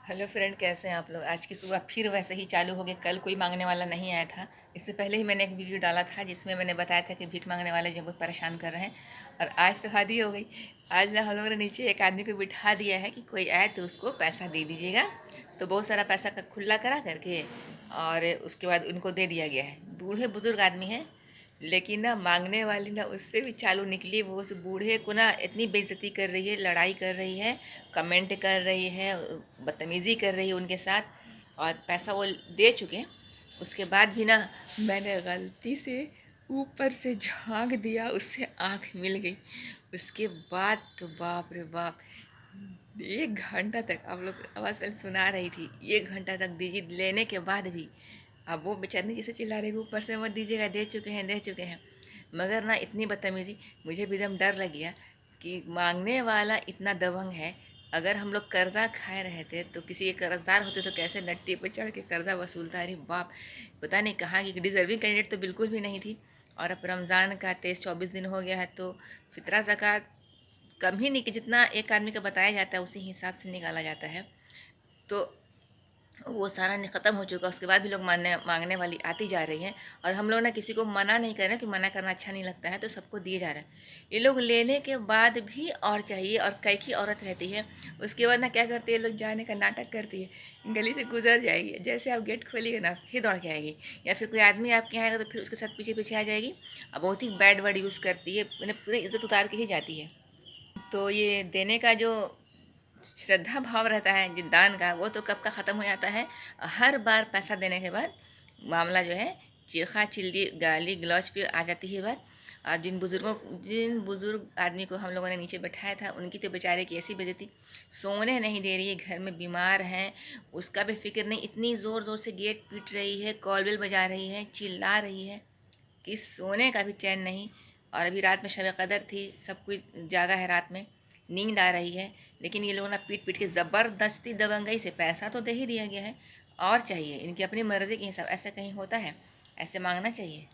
Hello friend, कैसे हैं आप लोग। आज की सुबह फिर वैसे ही चालू हो गई। कल कोई मांगने वाला नहीं आया था। इससे पहले ही मैंने एक वीडियो डाला था जिसमें मैंने बताया था कि भीख मांगने वाले जो बहुत परेशान कर रहे हैं। और आज तो हद ही हो गई। आज ना हम लोगों ने नीचे एक आदमी को बिठा दिया है कि कोई आए तो उसको पैसा दे दीजिएगा। तो बहुत सारा पैसा का खुला करा करके और उसके बाद उनको दे दिया गया है। बूढ़े बुजुर्ग आदमी हैं, लेकिन ना मांगने वाली ना उससे भी चालू निकली। वो उस बूढ़े को ना इतनी बेइज्जती कर रही है, लड़ाई कर रही है, कमेंट कर रही है, बदतमीज़ी कर रही है उनके साथ। और पैसा वो दे चुके हैं। उसके बाद भी ना मैंने गलती से ऊपर से झांक दिया, उससे आंख मिल गई। उसके बाद तो बाप रे बाप, 1 घंटा तक आप लोग आवाज़ पहले सुना रही थी। 1 घंटा तक दीजिए लेने के बाद भी अब वो बेचारी जैसे चिल्ला रही है, ऊपर से मत दीजिएगा, दे चुके हैं दे चुके हैं। मगर ना इतनी बदतमीज़ी, मुझे भी एकदम डर लग गया कि मांगने वाला इतना दबंग है। अगर हम लोग कर्जा खाए रहते तो किसी के कर्जदार होते तो कैसे नट्टी पर चढ़ के कर्जा वसूलता। अरे बाप, पता नहीं कहाँ की डिज़र्विंग कैंडिडेट तो बिल्कुल भी नहीं थी। और अब रमज़ान का 23-24 दिन हो गया है तो फितरा ज़कात कम ही नहीं कि जितना एक आदमी का बताया जाता है उसी हिसाब से निकाला जाता है। तो वो सारा ख़त्म हो चुका। उसके बाद भी लोग मानने मांगने वाली आती जा रही हैं। और हम लोग ना किसी को मना नहीं कर रहे कि मना करना अच्छा नहीं लगता है, तो सबको दिए जा रहे हैं। ये लोग लेने के बाद भी और चाहिए। और कई की औरत रहती है, उसके बाद ना क्या करती है, लोग जाने का नाटक करती है। गली से गुजर जाएगी, जैसे आप गेट खोलिएगा ना फिर दौड़ के आएगी। या फिर कोई आदमी आपके यहाँ आएगा तो फिर उसके साथ पीछे पीछे आ जाएगी। और बहुत ही बैड वर्ड यूज़ करती है, मैंने पूरी इज्जत उतार के ही जाती है। तो ये देने का जो श्रद्धा भाव रहता है जिस दान का, वो तो कब का ख़त्म हो जाता है। हर बार पैसा देने के बाद मामला जो है चीखा चिल्ली गाली गलौज पे आ जाती है बात। और जिन बुज़ुर्ग आदमी को हम लोगों ने नीचे बैठाया था उनकी तो बेचारे की ऐसी बेइज्जती। सोने नहीं दे रही है, घर में बीमार हैं, उसका भी फिक्र नहीं। इतनी ज़ोर ज़ोर से गेट पीट रही है, कॉल बेल बजा रही है, चिल्ला रही है कि सोने का भी चैन नहीं। और अभी रात में शब कदर थी, सब कुछ जागा है, रात में नींद आ रही है। लेकिन ये लोगों ने पीट पीट के ज़बरदस्ती दबंगई से पैसा तो दे ही दिया गया है। और चाहिए इनकी अपनी मर्ज़ी के हिसाब। ऐसा कहीं होता है? ऐसे मांगना चाहिए।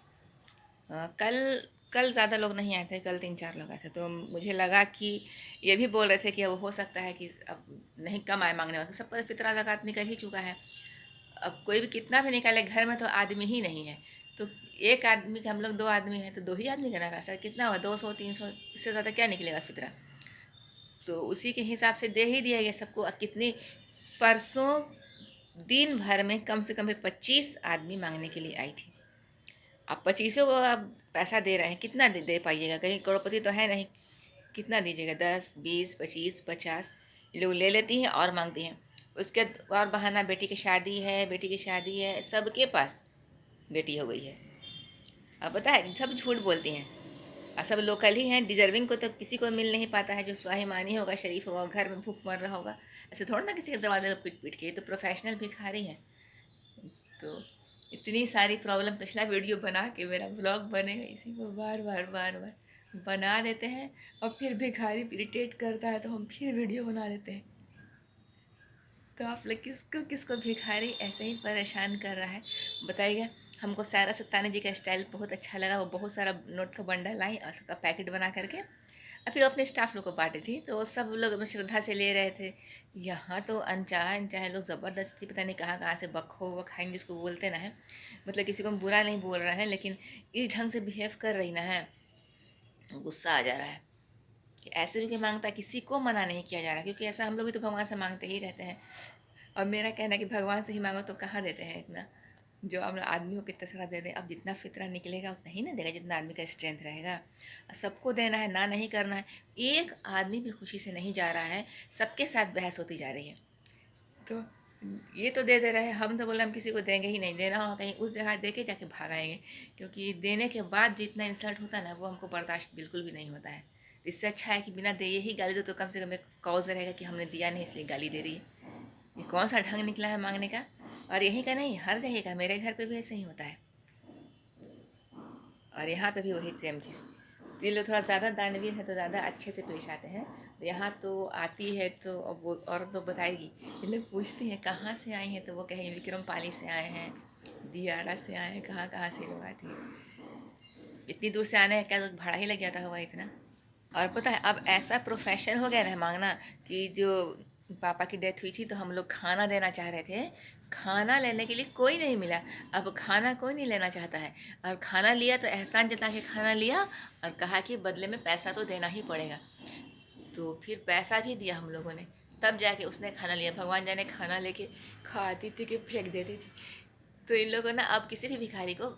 कल कल ज़्यादा लोग नहीं आए थे, कल 3-4 लोग आए थे। तो मुझे लगा कि ये भी बोल रहे थे कि अब हो सकता है कि अब नहीं कम आए मांगने वाले, सबका फितरा ज़कात निकल ही चुका है। अब कोई भी कितना भी निकाले, घर में तो आदमी ही नहीं है। तो एक आदमी का, हम लोग 2 आदमी हैं तो 2 ही आदमी का ना पैसा कितना हुआ, 200-300, इससे ज़्यादा क्या निकलेगा फितरा। तो उसी के हिसाब से दे ही दिया गया सबको। कितनी परसों दिन भर में कम से कम 25 आदमी मांगने के लिए आई थी। अब 25 को आप पैसा दे रहे हैं, कितना दे पाइएगा, कहीं करोड़पति तो है नहीं। कितना दीजिएगा, 10, 20, 25, 50। ये लोग ले लेती हैं और मांगती हैं। उसके और बहाना, बेटी की शादी है, बेटी की शादी है, सबके पास बेटी हो गई है। अब पता है सब झूठ बोलती हैं। और सब लोकल ही हैं। डिजर्विंग को तो किसी को मिल नहीं पाता है, जो स्वाभिमानी होगा, शरीफ होगा, घर में भूख मर रहा होगा। ऐसे थोड़ा ना किसी के दरवाजे पर पीट पीट के। ये तो प्रोफेशनल भिखारी हैं। तो इतनी सारी प्रॉब्लम, पिछला वीडियो बना के मेरा ब्लॉग बनेगा इसी को बार बार बार बार बना देते हैं। और फिर भिखारी इरिटेट करता है तो हम फिर वीडियो बना देते हैं। तो आप लोग किसको किसको भिखारी ऐसे ही परेशान कर रहा है, बताइएगा। हमको सायरा सत्तानी जी का स्टाइल बहुत अच्छा लगा। वो बहुत सारा नोट का बंडल लाई और सबका पैकेट बना करके और फिर अपने स्टाफ लोग को बांटे थी। तो वो सब लोग अपनी श्रद्धा से ले रहे थे। यहाँ तो अनचाहे अनचाहे लोग ज़बरदस्ती पता नहीं कहाँ कहाँ से बखो बखाएंगे, जिसको बोलते ना है। मतलब किसी को हम बुरा नहीं बोल रहे हैं, लेकिन इस ढंग से बिहेव कर रही ना है, गुस्सा आ जा रहा है। कि ऐसे भी कोई मांगता है, किसी को मना नहीं किया जा रहा, क्योंकि ऐसा हम लोग भी तो भगवान से मांगते ही रहते हैं। और मेरा कहना है कि भगवान से ही मांगो तो कहाँ देते हैं इतना। जो हम आदमियों को इतना सारा दे दें, अब जितना फितरा निकलेगा उतना ही ना देगा, जितना आदमी का स्ट्रेंथ रहेगा। सबको देना है ना, नहीं करना है। एक आदमी भी खुशी से नहीं जा रहा है, सबके साथ बहस होती जा रही है। तो ये तो दे रहे हैं, हम तो बोले हम किसी को देंगे ही नहीं। देना हो कहीं उस जगह दे के जाके भागाएंगे। क्योंकि देने के बाद जितना इंसल्ट होता है ना, वो हमको बर्दाश्त बिल्कुल भी नहीं होता है। तो इससे अच्छा है कि बिना दिए ही गाली दो, तो कम से कम एक कॉज रहेगा कि हमने दिया नहीं इसलिए गाली दे रही है। ये कौन सा ढंग निकला है मांगने का। और यहीं का नहीं, हर जगह का, मेरे घर पे भी ऐसे ही होता है। और यहाँ पे भी वही सेम चीज़। तो ये लोग थोड़ा ज़्यादा दानवीर है तो ज़्यादा अच्छे से पेश आते हैं। तो यहाँ तो आती है तो अब वो औरत तो बताएगी। ये लोग पूछती हैं कहाँ से आई हैं, तो वो कहेंगे विक्रम पाली से आए हैं, दियारा से आए हैं, कहाँ कहाँ से लोग आती हैं। इतनी दूर से आने का क्या तो भाड़ा ही लग जाता होगा इतना। और पता है अब ऐसा प्रोफेशन हो गया है मांगना कि जो पापा की डेथ हुई थी तो हम लोग खाना देना चाह रहे थे। खाना लेने के लिए कोई नहीं मिला। अब खाना कोई नहीं लेना चाहता है, और खाना लिया तो एहसान जता के खाना लिया और कहा कि बदले में पैसा तो देना ही पड़ेगा। तो फिर पैसा भी दिया हम लोगों ने, तब जाके उसने खाना लिया। भगवान जाने खाना लेके खाती थी कि फेंक देती थी। तो इन लोगों ने अब किसी भी भिखारी को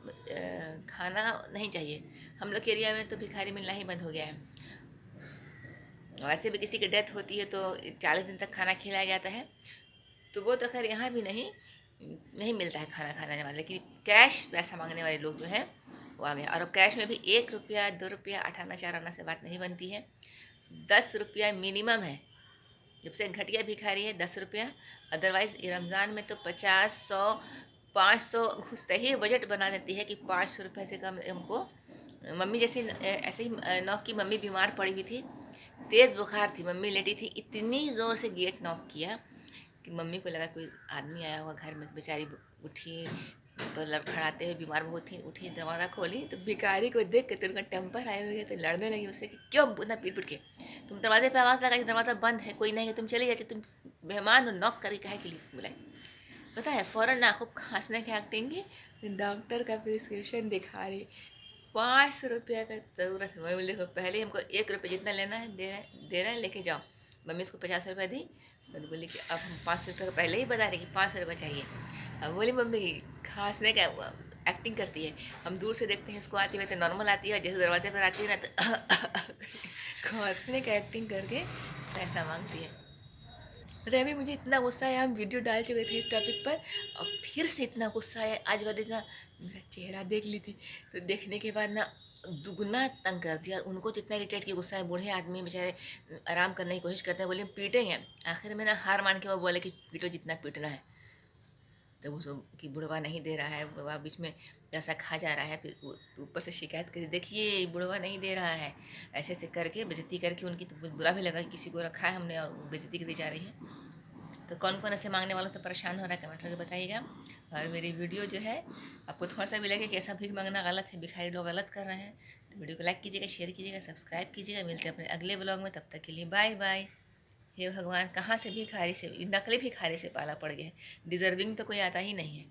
खाना नहीं चाहिए। हम लोग के एरिया में तो भिखारी मिलना ही बंद हो गया है। वैसे भी किसी की डेथ होती है तो 40 दिन तक खाना खिलाया जाता है। तो वो तो खैर यहाँ भी नहीं मिलता है खाना खाने वाले, लेकिन कैश पैसा मांगने वाले लोग जो हैं वो आ गए। और अब कैश में भी 1 रुपया 2 रुपया 8 आना 4 आना से बात नहीं बनती है, 10 रुपया मिनिमम है। जब से घटिया भिखारी है 10 रुपया। अदरवाइज़ रमज़ान में तो 50 100 500 घुसते ही बजट बना देती है कि 500 रुपये से कम हमको। मम्मी जैसे ऐसे ही नौक की मम्मी बीमार पड़ी हुई थी, तेज़ बुखार थी, मम्मी लेटी थी, इतनी ज़ोर से गेट नॉक किया कि मम्मी को लगा कोई आदमी आया होगा घर में। तो बेचारी उठी, तो लड़खड़ाते हुए, बीमार बहुत थी, उठी, दरवाज़ा खोली तो भिखारी को देख के तो उनका टेम्पर आए हुए तो लड़ने लगी उससे कि क्यों इतना पीट पीट के, तुम दरवाजे पे आवाज़ लगाई, दरवाज़ा बंद है, कोई नहीं है, तुम चली जाती, तुम मेहमान हो, नॉक करके काहे के लिए बुलाई। पता है फ़ौरन ना खूब खांसने की एक्टिंग की, डॉक्टर का प्रिस्क्रिप्शन दिखा रही, 500 रुपया का ज़रूरत है। मैं बोली देखो पहले हमको 1 रुपये जितना लेना है दे रहे हैं, लेके जाओ। मम्मी इसको 50 रुपये दी। तो बोली कि अब हम 500 रुपये का पहले ही बता रहे कि 500 रुपये चाहिए। अब बोली मम्मी खांसने का एक्टिंग करती है। हम दूर से देखते हैं इसको आती हुई तो नॉर्मल आती है, जैसे दरवाजे पर आती है ना तो खांसने का एक्टिंग करके पैसा मांगती है। पता है अभी मुझे इतना गुस्सा आया, हम वीडियो डाल चुके थे इस टॉपिक पर और फिर से इतना गुस्सा आया आज वाले ना। मेरा चेहरा देख ली थी तो देखने के बाद ना दुगना तंग कर दिया। उनको तो इतना इरिटेट किया, गुस्सा है, बूढ़े आदमी बेचारे आराम करने की कोशिश करते हैं, बोले पीटेंगे। आखिर में ना हार मान के वो बोले कि पीटो जितना पीटना है। तो वो कि बुढ़वा नहीं दे रहा है, बुढ़वा बीच में पैसा खा जा रहा है, फिर ऊपर से शिकायत करी, देखिए बुढ़वा नहीं दे रहा है, ऐसे ऐसे करके बेइज्जती करके उनकी। तो बुरा भी लगा कि किसी को रखा है हमने और बेइज्जती करी जा रही है। तो कौन कौन ऐसे मांगने वालों से परेशान हो रहा है कमेंट करके बताइएगा। और मेरी वीडियो जो है आपको थोड़ा सा भी लगे कि ऐसा भीख मांगना गलत है, भिखारी लोग गलत कर रहे हैं, तो वीडियो को लाइक कीजिएगा, शेयर कीजिएगा, सब्सक्राइब कीजिएगा। मिलते हैं अपने अगले ब्लॉग में, तब तक के लिए बाय बाय। हे भगवान, कहाँ से भिखारी से, नकली भिखारी से पाला पड़ गया है, डिज़र्विंग तो कोई आता ही नहीं है।